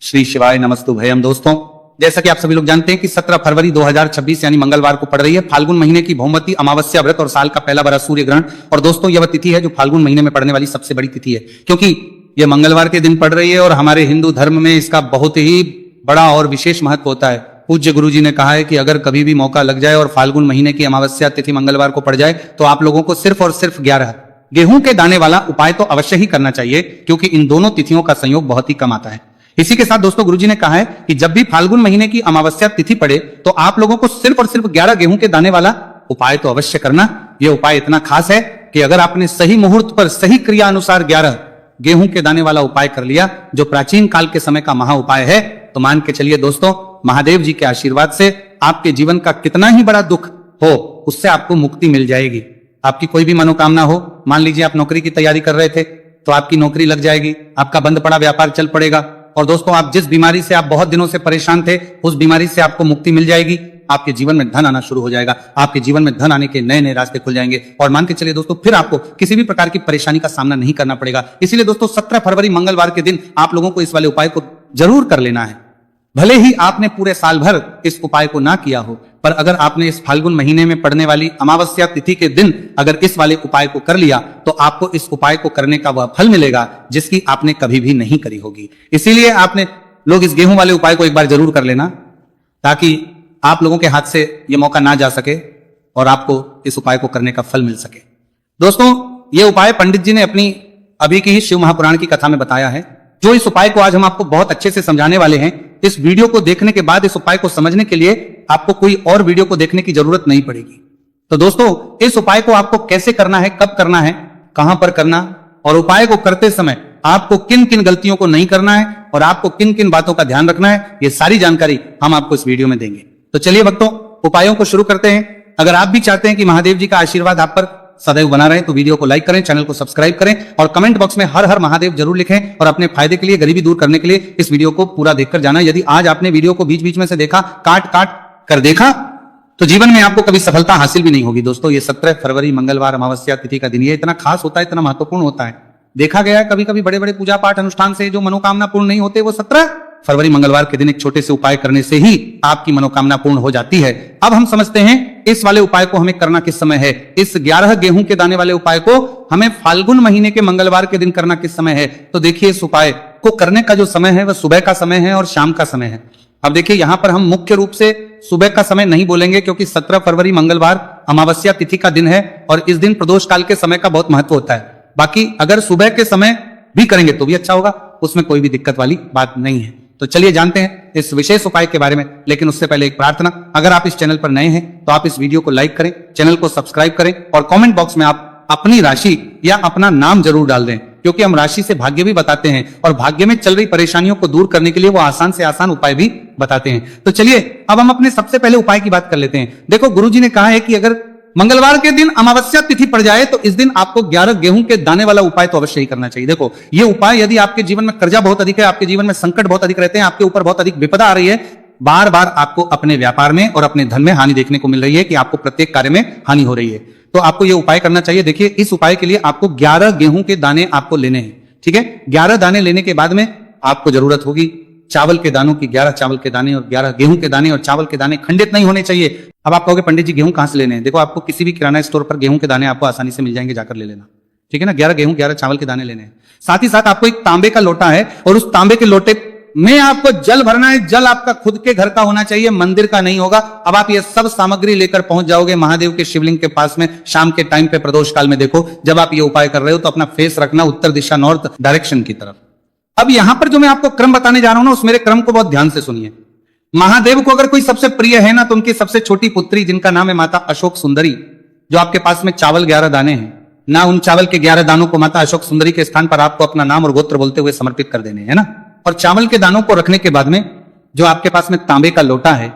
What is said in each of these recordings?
श्री शिवाय नमस्तुभयम। दोस्तों, जैसा कि आप सभी लोग जानते हैं कि 17 फरवरी 2026 यानी मंगलवार को पड़ रही है फाल्गुन महीने की भौमती अमावस्या व्रत और साल का पहला बड़ा सूर्य ग्रहण। और दोस्तों, यह वह तिथि है जो फाल्गुन महीने में पड़ने वाली सबसे बड़ी तिथि है, क्योंकि यह मंगलवार के दिन पड़ रही है और हमारे हिंदू धर्म में इसका बहुत ही बड़ा और विशेष महत्व होता है। पूज्य गुरु जी ने कहा है कि अगर कभी भी मौका लग जाए और फाल्गुन महीने की अमावस्या तिथि मंगलवार को पड़ जाए तो आप लोगों को सिर्फ और सिर्फ 11 गेहूं के दाने वाला उपाय तो अवश्य ही करना चाहिए, क्योंकि इन दोनों तिथियों का संयोग बहुत ही कम आता है। इसी के साथ दोस्तों, गुरुजी ने कहा है कि जब भी फाल्गुन महीने की अमावस्या तिथि पड़े तो आप लोगों को सिर्फ और सिर्फ 11 गेहूं के दाने वाला उपाय तो अवश्य करना। यह उपाय इतना खास है कि अगर आपने सही मुहूर्त पर सही क्रिया अनुसार 11 गेहूं के दाने वाला उपाय कर लिया, जो प्राचीन काल के समय का महा उपाय है, तो मान के चलिए दोस्तों, महादेव जी के आशीर्वाद से आपके जीवन का कितना ही बड़ा दुख हो, उससे आपको मुक्ति मिल जाएगी। आपकी कोई भी मनोकामना हो, मान लीजिए आप नौकरी की तैयारी कर रहे थे तो आपकी नौकरी लग जाएगी, आपका बंद पड़ा व्यापार चल पड़ेगा। और दोस्तों, आप जिस बीमारी से आप बहुत दिनों से परेशान थे, उस बीमारी से आपको मुक्ति मिल जाएगी। आपके जीवन में धन आना शुरू हो जाएगा, आपके जीवन में धन आने के नए नए रास्ते खुल जाएंगे। और मान के चलिए दोस्तों, फिर आपको किसी भी प्रकार की परेशानी का सामना नहीं करना पड़ेगा। इसीलिए दोस्तों, 17 फरवरी मंगलवार के दिन आप लोगों को इस वाले उपाय को जरूर कर लेना है। भले ही आपने पूरे साल भर इस उपाय को ना किया हो, पर अगर आपने इस फाल्गुन महीने में पड़ने वाली अमावस्या तिथि के दिन अगर इस वाले उपाय को कर लिया तो आपको इस उपाय को करने का वह फल मिलेगा जिसकी आपने कभी भी नहीं करी होगी। इसीलिए आपने लोग इस गेहूं वाले उपाय को एक बार जरूर कर लेना, ताकि आप लोगों के हाथ से यह मौका ना जा सके और आपको इस उपाय को करने का फल मिल सके। दोस्तों, यह उपाय पंडित जी ने अपनी अभी की ही शिव महापुराण की कथा में बताया है। जो इस उपाय को आज हम आपको बहुत अच्छे से समझाने वाले हैं, इस वीडियो को देखने के बाद इस उपाय को समझने के लिए आपको कोई और वीडियो को देखने की जरूरत नहीं पड़ेगी। तो दोस्तों, इस उपाय को आपको कैसे करना है, कब करना है, कहां पर करना, और उपाय को करते समय आपको किन किन गलतियों को नहीं करना है और आपको किन किन बातों का ध्यान रखना है, ये सारी जानकारी हम आपको इस वीडियो में देंगे। तो चलिए भक्तों, उपायों को शुरू करते हैं। अगर आप भी चाहते हैं कि महादेव जी का आशीर्वाद आप पर सदैव बना रहे तो वीडियो को लाइक करें, चैनल को सब्सक्राइब करें और कमेंट बॉक्स में हर हर महादेव जरूर लिखें। और अपने फायदे के लिए, गरीबी दूर करने के लिए इस वीडियो को पूरा देखकर जाना। यदि आज आपने वीडियो को बीच बीच में से देखा, काट काट कर देखा, तो जीवन में आपको कभी सफलता हासिल भी नहीं होगी। दोस्तों, ये 17 फरवरी मंगलवार अमावस्या तिथि का दिन ये इतना खास होता है, इतना महत्वपूर्ण होता है। देखा गया है कभी कभी बड़े बड़े पूजा पाठ अनुष्ठान से जो मनोकामना पूर्ण नहीं होते, वो 17 फरवरी मंगलवार के दिन एक छोटे से उपाय करने से ही आपकी मनोकामना पूर्ण हो जाती है। अब हम समझते हैं इस वाले उपाय को हमें करना किस समय है। इस 11 गेहूं के दाने वाले उपाय को हमें फाल्गुन महीने के मंगलवार के दिन करना किस समय है। तो देखिए, इस उपाय को करने का जो समय है वह सुबह का समय है और शाम का समय है। अब देखिए, यहां पर हम मुख्य रूप से सुबह का समय नहीं बोलेंगे, क्योंकि 17 फरवरी मंगलवार अमावस्या तिथि का दिन है और इस दिन प्रदोष काल के समय का बहुत महत्व होता है। बाकी अगर सुबह के समय भी करेंगे तो भी अच्छा होगा, उसमें कोई भी दिक्कत वाली बात नहीं है। तो चलिए जानते हैं इस विशेष उपाय के बारे में। लेकिन उससे पहले एक प्रार्थना, अगर आप इस चैनल पर नए हैं तो आप इस वीडियो को लाइक करें, चैनल को सब्सक्राइब करें और कमेंट बॉक्स में आप अपनी राशि या अपना नाम जरूर डाल दें, क्योंकि हम राशि से भाग्य भी बताते हैं और भाग्य में चल रही परेशानियों को दूर करने के लिए वो आसान से आसान उपाय भी बताते हैं। तो चलिए अब हम अपने सबसे पहले उपाय की बात कर लेते हैं। देखो, गुरुजी ने कहा है कि अगर मंगलवार के दिन अमावस्या तिथि पड़ जाए तो इस दिन आपको 11 गेहूं के दाने वाला उपाय तो अवश्य ही करना चाहिए। देखो, ये उपाय यदि आपके जीवन में कर्जा बहुत अधिक है, आपके जीवन में संकट बहुत अधिक रहते हैं, आपके ऊपर बहुत अधिक विपदा आ रही है, बार बार आपको अपने व्यापार में और अपने धन में हानि देखने को मिल रही है कि आपको प्रत्येक कार्य में हानि हो रही है, तो आपको यह उपाय करना चाहिए। देखिए, इस उपाय के लिए आपको 11 गेहूं के दाने आपको लेने हैं। ठीक है, 11 दाने लेने के बाद में आपको जरूरत होगी चावल के दानों की। 11 चावल के दाने और 11 गेहूं के दाने, और चावल के दाने खंडित नहीं होने चाहिए। अब आप कहोगे पंडित जी गेहूं कहां से लेने हैं? देखो, आपको किसी भी किराना स्टोर पर गेहूं के दाने आपको आसानी से मिल जाएंगे, जाकर ले लेना। ठीक है ना, 11 गेहूं 11 चावल के दाने लेने हैं। साथ ही साथ आपको एक तांबे का लोटा है और उस तांबे के लोटे में आपको जल भरना है। जल आपका खुद के घर का होना चाहिए, मंदिर का नहीं होगा। अब आप ये सब सामग्री लेकर पहुंच जाओगे महादेव के शिवलिंग के पास में शाम के टाइम पे प्रदोष काल में। देखो, जब आप ये उपाय कर रहे हो तो अपना फेस रखना उत्तर दिशा, नॉर्थ डायरेक्शन की तरफ। अब यहां पर जो मैं आपको क्रम बताने जा रहा हूं ना, उस मेरे क्रम को बहुत ध्यान से सुनिए। महादेव को अगर कोई सबसे प्रिय है ना, तो उनकी सबसे छोटी पुत्री जिनका नाम है माता अशोक सुंदरी, जो आपके पास में चावल 11 दाने हैं ना, उन चावल के 11 दानों को माता अशोक सुंदरी के स्थान पर आपको अपना नाम और गोत्र बोलते हुए समर्पित कर देने हैं ना। और चावल के दानों को रखने के बाद में जो आपके पास में तांबे का लोटा है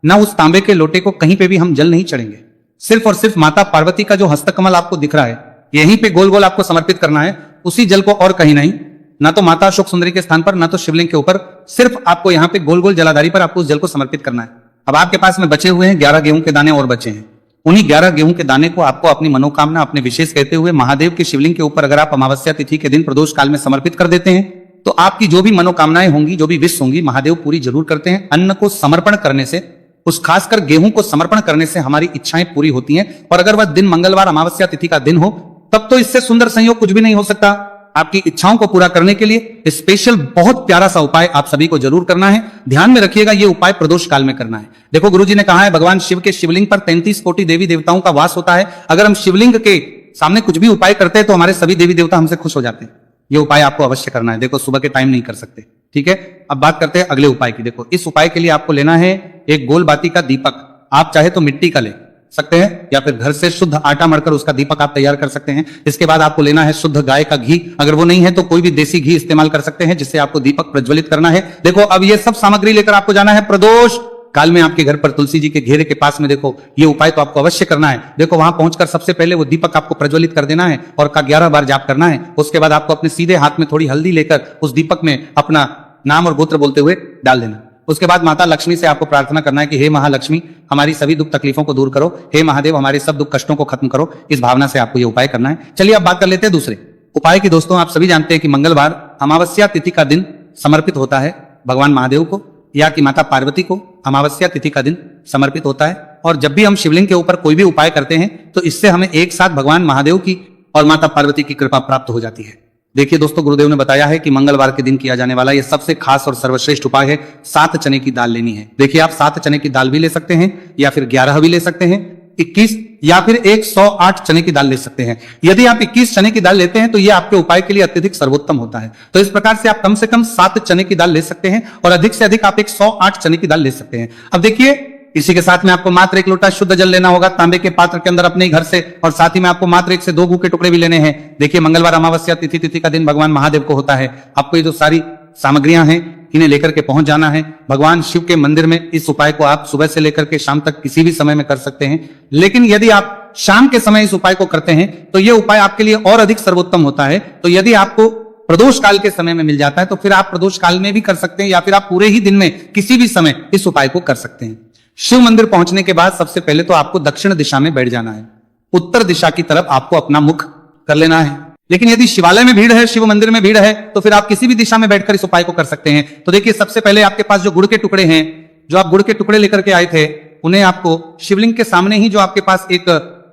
ना, उस तांबे के लोटे को कहीं पे भी हम जल नहीं चढ़ेंगे। सिर्फ और सिर्फ माता पार्वती का जो हस्तकमल आपको दिख रहा है, यहीं पे गोल गोल आपको समर्पित करना है, उसी जल को, और कहीं नहीं। ना तो माता अशोक सुंदरी के स्थान पर, ना तो शिवलिंग के ऊपर, सिर्फ आपको यहाँ पे गोल गोल जलाधारी पर आपको उस जल को समर्पित करना है। अब आपके पास में बचे हुए हैं 11 गेहूं के दाने और बचे हैं। उन्हीं 11 गेहूं के दाने को आपको अपनी मनोकामना, अपने विशेष कहते हुए महादेव के शिवलिंग के ऊपर अगर आप अमावस्या तिथि के दिन प्रदोष काल में समर्पित कर देते हैं तो आपकी जो भी मनोकामनाएं होंगी, जो भी विश होंगी, महादेव पूरी जरूर करते हैं। अन्न को समर्पण करने से, उस खासकर गेहूं को समर्पण करने से हमारी इच्छाएं पूरी होती हैं। और अगर वह दिन मंगलवार अमावस्या तिथि का दिन हो, तब तो इससे सुंदर संयोग कुछ भी नहीं हो सकता। आपकी इच्छाओं को पूरा करने के लिए स्पेशल बहुत प्यारा सा उपाय आप सभी को जरूर करना है। ध्यान में रखिएगा, यह उपाय प्रदोष काल में करना है। देखो, गुरुजी ने कहा है भगवान शिव के शिवलिंग पर 33 कोटि देवी देवताओं का वास होता है। अगर हम शिवलिंग के सामने कुछ भी उपाय करते हैं तो हमारे सभी देवी देवता हमसे खुश हो जाते हैं। यह उपाय आपको अवश्य करना है। देखो, सुबह के टाइम नहीं कर सकते, ठीक है। अब बात करते हैं अगले उपाय की। देखो, इस उपाय के लिए आपको लेना है एक गोल बाती का दीपक। आप चाहे तो मिट्टी का ले सकते हैं या फिर घर से शुद्ध आटा मढ़कर उसका दीपक आप तैयार कर सकते हैं। इसके बाद आपको लेना है शुद्ध गाय का घी। अगर वो नहीं है तो कोई भी देसी घी इस्तेमाल कर सकते हैं, जिससे आपको दीपक प्रज्वलित करना है। देखो, अब ये सब सामग्री लेकर आपको जाना है प्रदोष काल में आपके घर पर तुलसी जी के घेरे के पास में। देखो, ये उपाय तो आपको अवश्य करना है। देखो, वहां पहुंचकर सबसे पहले वो दीपक आपको प्रज्वलित कर देना है और का 11 बार जाप करना है। उसके बाद आपको अपने सीधे हाथ में थोड़ी हल्दी लेकर उस दीपक में अपना नाम और गोत्र बोलते हुए डाल देना। उसके बाद माता लक्ष्मी से आपको प्रार्थना करना है कि हे महालक्ष्मी, हमारी सभी दुख तकलीफों को दूर करो। हे महादेव, हमारे सब दुख कष्टों को खत्म करो। इस भावना से आपको ये उपाय करना है। चलिए अब बात कर लेते हैं दूसरे उपाय की। दोस्तों, आप सभी जानते हैं कि मंगलवार अमावस्या तिथि का दिन समर्पित होता है भगवान महादेव को, या कि माता पार्वती को अमावस्या तिथि का दिन समर्पित होता है। और जब भी हम शिवलिंग के ऊपर कोई भी उपाय करते हैं तो इससे हमें एक साथ भगवान महादेव की और माता पार्वती की कृपा प्राप्त हो जाती है। देखिए दोस्तों, गुरुदेव ने बताया है कि मंगलवार के दिन किया जाने वाला यह सबसे खास और सर्वश्रेष्ठ उपाय है। 7 चने की दाल लेनी है। देखिए, आप 7 चने की दाल भी ले सकते हैं या फिर 11 भी ले सकते हैं, 21 या फिर 108 चने की दाल ले सकते हैं। यदि आप 21 चने की दाल लेते हैं तो यह आपके उपाय के लिए अत्यधिक सर्वोत्तम होता है। तो इस प्रकार से आप कम से कम 7 चने की दाल ले सकते हैं और अधिक से अधिक आप 108 चने की दाल ले सकते हैं। अब देखिए, इसी के साथ में आपको मात्र 1 लोटा शुद्ध जल लेना होगा तांबे के पात्र के अंदर अपने घर से, और साथ ही में आपको मात्र 1 से 2 गू के टुकड़े भी लेने हैं। देखिए, मंगलवार अमावस्या तिथि का दिन भगवान महादेव को होता है। आपको ये जो सारी सामग्रियां हैं इन्हें लेकर के पहुंच जाना है भगवान शिव के मंदिर में। इस उपाय को आप सुबह से लेकर के शाम तक किसी भी समय में कर सकते हैं, लेकिन यदि आप शाम के समय इस उपाय को करते हैं तो यह उपाय आपके लिए और अधिक सर्वोत्तम होता है। तो यदि आपको प्रदोष काल के समय में मिल जाता है तो फिर आप प्रदोष काल में भी कर सकते हैं, या फिर आप पूरे ही दिन में किसी भी समय इस उपाय को कर सकते हैं। शिव मंदिर पहुंचने के बाद सबसे पहले तो आपको दक्षिण दिशा में बैठ जाना है। उत्तर दिशा की तरफ आपको अपना मुख कर लेना है। लेकिन यदि शिवालय में भीड़ है, शिव मंदिर में भीड़ है, तो फिर आप किसी भी दिशा में बैठकर इस उपाय को कर सकते हैं। तो देखिए, सबसे पहले आपके पास जो गुड़ के टुकड़े हैं, जो आप गुड़ के टुकड़े लेकर के आए थे, उन्हें आपको शिवलिंग के सामने ही जो आपके पास एक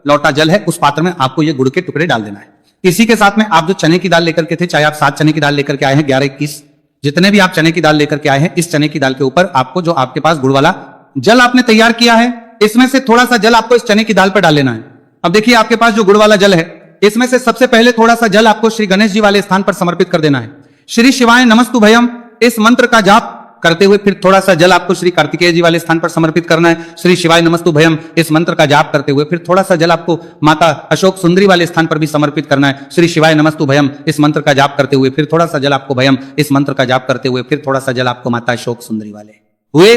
लौटा जल है उस पात्र में आपको ये गुड़ के टुकड़े डाल देना है। इसी के साथ में आप जो चने की दाल लेकर के थे, चाहे आप 7 चने की दाल लेकर के आए हैं, 11, 21, जितने भी आप चने की दाल लेकर के आए हैं, इस चने की दाल के ऊपर आपको जो आपके पास गुड़ वाला जल आपने तैयार किया है, इसमें से थोड़ा सा जल आपको इस चने की दाल पर डाल लेना है। अब देखिए, आपके पास जो गुड़ वाला जल है, इसमें से सबसे पहले थोड़ा सा जल आपको श्री गणेश जी वाले स्थान पर समर्पित कर देना है। श्री शिवाय नमस्तुभयम इस मंत्र का जाप करते हुए फिर थोड़ा सा जल आपको श्री कार्तिकेय जी वाले स्थान पर समर्पित करना है। श्री शिवाय नमस्तुभयम इस मंत्र का जाप करते हुए फिर थोड़ा सा जल आपको माता अशोक सुंदरी वाले स्थान पर भी समर्पित करना है। श्री शिवाय नमस्तुभयम इस मंत्र का जाप करते हुए फिर थोड़ा सा जल आपको भयम इस मंत्र का जाप करते हुए फिर थोड़ा सा जल आपको माता अशोक सुंदरी वाले हुए,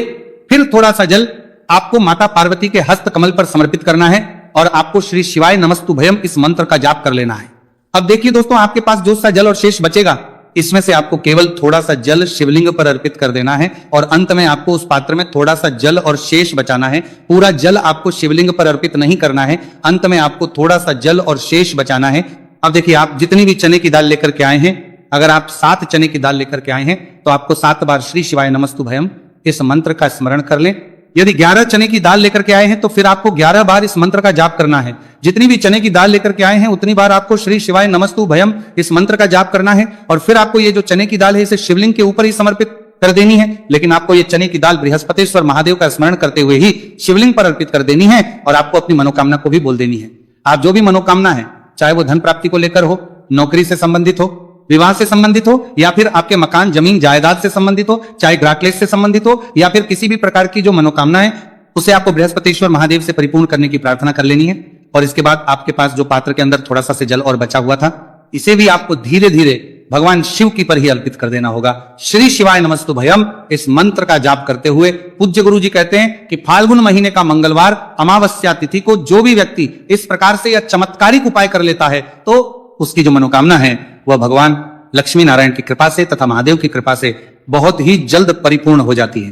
फिर थोड़ा सा जल आपको माता पार्वती के हस्त कमल पर समर्पित करना है और आपको श्री शिवाय नमस्तुभयम इस मंत्र का जाप कर लेना है। अब देखिए दोस्तों, आपके पास जो सा जल और शेष बचेगा, इसमें से आपको केवल थोड़ा सा जल शिवलिंग पर अर्पित कर देना है और अंत में आपको उस पात्र में थोड़ा सा जल और शेष बचाना है। पूरा जल आपको शिवलिंग पर अर्पित नहीं करना है, अंत में आपको थोड़ा सा जल और शेष बचाना है। अब देखिए, आप जितनी भी चने की दाल लेकर के आए हैं, अगर आप 7 चने की दाल लेकर के आए हैं तो आपको 7 बार श्री शिवाय नमस्तुभयम इस मंत्र का स्मरण कर लें। यदि 11 चने की दाल लेकर के आए हैं तो फिर आपको 11 बार इस मंत्र का जाप करना है। जितनी भी चने की दाल लेकर के आए हैं उतनी बार आपको श्री शिवाय नमस्तुभयम इस मंत्र का जाप करना है और फिर आपको ये जो चने की दाल है इसे शिवलिंग के ऊपर ही समर्पित कर देनी है। लेकिन आपको ये चने की दाल बृहस्पतिश्वर महादेव का स्मरण करते हुए ही शिवलिंग पर अर्पित कर देनी है और आपको अपनी मनोकामना को भी बोल देनी है। आप जो भी मनोकामना है, चाहे वो धन प्राप्ति को लेकर हो, नौकरी से संबंधित हो, विवाह से संबंधित हो, या फिर आपके मकान जमीन जायदाद से संबंधित हो, चाहे ग्राहकलेस से संबंधित हो, या फिर किसी भी प्रकार की जो मनोकामना है उसे आपको बृहस्पतिश्वर महादेव से परिपूर्ण करने की प्रार्थना कर लेनी है। और इसके बाद आपके पास जो पात्र के अंदर थोड़ा सा से जल और बचा हुआ था, इसे भी आपको धीरे धीरे भगवान शिव की पर ही अर्पित कर देना होगा। श्री शिवाय नमस्तुभयम इस मंत्र का जाप करते हुए पूज्य गुरु जी कहते हैं कि फाल्गुन महीने का मंगलवार अमावस्या तिथि को जो भी व्यक्ति इस प्रकार से यह चमत्कारिक उपाय कर लेता है तो उसकी जो मनोकामना है वह भगवान लक्ष्मी नारायण की कृपा से तथा महादेव की कृपा से बहुत ही जल्द परिपूर्ण हो जाती है।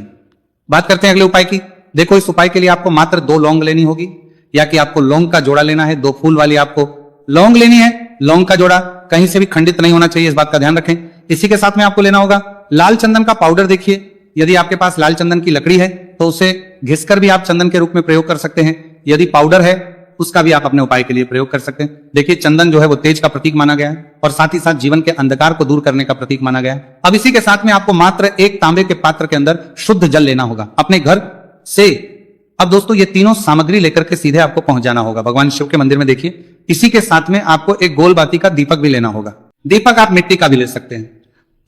बात करते हैं अगले उपाय की। देखो, इस उपाय के लिए आपको मात्र 2 लौंग लेनी होगी, या कि आपको लौंग का जोड़ा लेना है। 2 फूल वाली आपको लौंग लेनी है। लौंग का जोड़ा कहीं से भी खंडित नहीं होना चाहिए, इस बात का ध्यान रखें। इसी के साथ में आपको लेना होगा लाल चंदन का पाउडर। देखिए, यदि आपके पास लाल चंदन की लकड़ी है तो उसे घिसकर भी आप चंदन के रूप में प्रयोग कर सकते हैं। यदि पाउडर है उसका भी आप अपने उपाय के लिए प्रयोग कर सकते हैं। देखिए, चंदन जो है वो तेज का प्रतीक माना गया है और साथ ही साथ जीवन के अंधकार को दूर करने का प्रतीक माना गया है। अब इसी के साथ में आपको मात्र एक तांबे के पात्र के अंदर शुद्ध जल लेना होगा अपने घर से। अब दोस्तों, ये तीनों सामग्री लेकर के सीधे आपको पहुंच जाना होगा भगवान शिव के मंदिर में। देखिए, इसी के साथ में आपको एक गोल बाती का दीपक भी लेना होगा। दीपक आप मिट्टी का भी ले सकते हैं,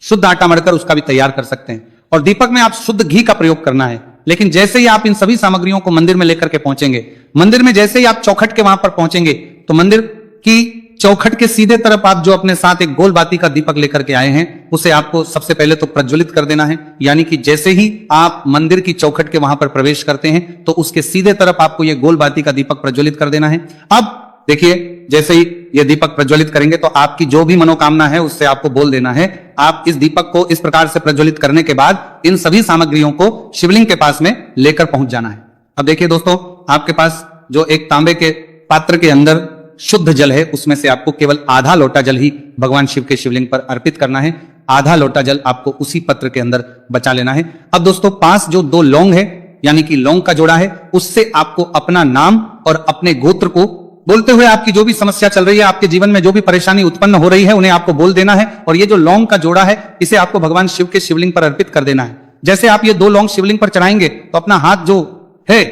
शुद्ध आटा मढ़कर उसका भी तैयार कर सकते हैं, और दीपक में आप शुद्ध घी का प्रयोग करना है। लेकिन जैसे ही आप इन सभी सामग्रियों को मंदिर में लेकर के पहुंचेंगे, मंदिर में जैसे ही आप चौखट के वहां पर पहुंचेंगे तो मंदिर की चौखट के सीधे तरफ आप जो अपने साथ एक गोल बाती का दीपक लेकर के आए हैं उसे आपको सबसे पहले तो प्रज्वलित कर देना है। यानी कि जैसे ही आप मंदिर की चौखट के वहां पर प्रवेश करते हैं तो उसके सीधे तरफ आपको यह गोल बाती का दीपक प्रज्वलित कर देना है। अब देखिए, जैसे ही ये दीपक प्रज्वलित करेंगे तो आपकी जो भी मनोकामना है उससे आपको बोल देना है। आप इस दीपक को इस प्रकार से प्रज्वलित करने के बाद इन सभी सामग्रियों को शिवलिंग के पास में लेकर पहुंच जाना है। अब देखिए दोस्तों, आपके पास जो एक तांबे के पात्र के अंदर शुद्ध जल है उसमें से आपको केवल आधा लोटा जल ही भगवान शिव के शिवलिंग पर अर्पित करना है। आधा लोटा जल आपको उसी पत्र के अंदर बचा लेना है। अब दोस्तों, पास जो 2 लौंग है यानी कि लौंग का जोड़ा है उससे आपको अपना नाम और अपने गोत्र को बोलते हुए आपकी जो भी समस्या चल रही है, आपके जीवन में जो भी परेशानी उत्पन्न हो रही है, उन्हें आपको बोल देना है। और ये जो लौंग का जोड़ा है इसे आपको भगवान शिव के शिवलिंग पर अर्पित कर देना है। जैसे आप ये 2 लौंग शिवलिंग पर चढ़ाएंगे तो अपना हाथ जो है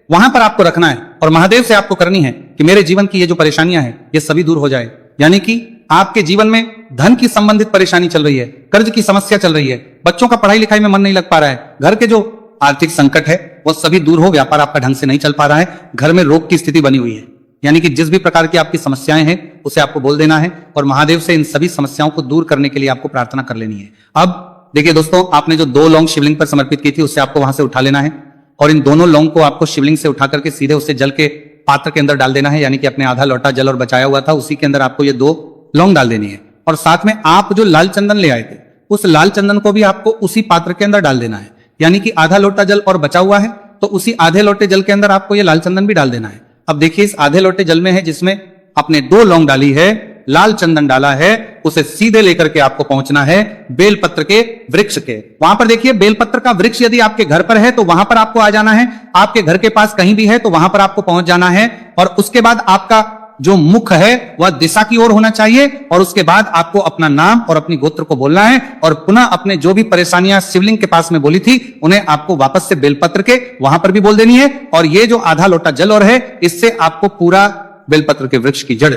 वहां पर आपको रखना है और महादेव से आपको करनी है कि मेरे जीवन की ये जो परेशानियां हैं ये सभी दूर हो जाए। यानी कि आपके जीवन में धन की संबंधित परेशानी चल रही है, कर्ज की समस्या चल रही है, बच्चों का पढ़ाई लिखाई में मन नहीं लग पा रहा है, घर के जो आर्थिक संकट है वो सभी दूर हो, व्यापार आपका ढंग से नहीं चल पा रहा है, घर में रोग की स्थिति बनी हुई है। यानी कि जिस भी प्रकार की आपकी समस्याएं हैं उसे आपको बोल देना है और महादेव से इन सभी समस्याओं को दूर करने के लिए आपको प्रार्थना कर लेनी है। अब देखिए दोस्तों, आपने जो 2 लौंग शिवलिंग पर समर्पित की थी उससे आपको वहां से उठा लेना है और इन दोनों लौंग को आपको शिवलिंग से उठा करके सीधे उसे जल के पात्र के अंदर डाल देना है। यानी कि अपने आधा लोटा जल और बचाया हुआ था उसी के अंदर आपको ये 2 लौंग डाल देनी है। और साथ में आप जो लाल चंदन ले आए थे उस लाल चंदन को भी आपको उसी पात्र के अंदर डाल देना है। यानी कि आधा लोटा जल और बचा हुआ है तो उसी आधे लोटे जल के अंदर आपको ये लाल चंदन भी डाल देना है। अब देखिए, इस आधे लोटे जल में है जिसमें आपने 2 लौंग डाली है, लाल चंदन डाला है, उसे सीधे लेकर के आपको पहुंचना है बेलपत्र के वृक्ष के। वहां पर देखिए, बेलपत्र का वृक्ष यदि आपके घर पर है तो वहां पर आपको आ जाना है, आपके घर के पास कहीं भी है तो वहां पर आपको पहुंच जाना है। और उसके बाद आपका जो मुख है वह दिशा की ओर होना चाहिए और उसके बाद आपको अपना नाम और अपनी गोत्र को बोलना है और पुनः अपने जो भी परेशानियां शिवलिंग के पास में बोली थी उन्हें आपको वापस से बेलपत्र के वहां पर भी बोल देनी है। और ये जो आधा लोटा जल और है इससे आपको पूरा बेलपत्र के वृक्ष की जड़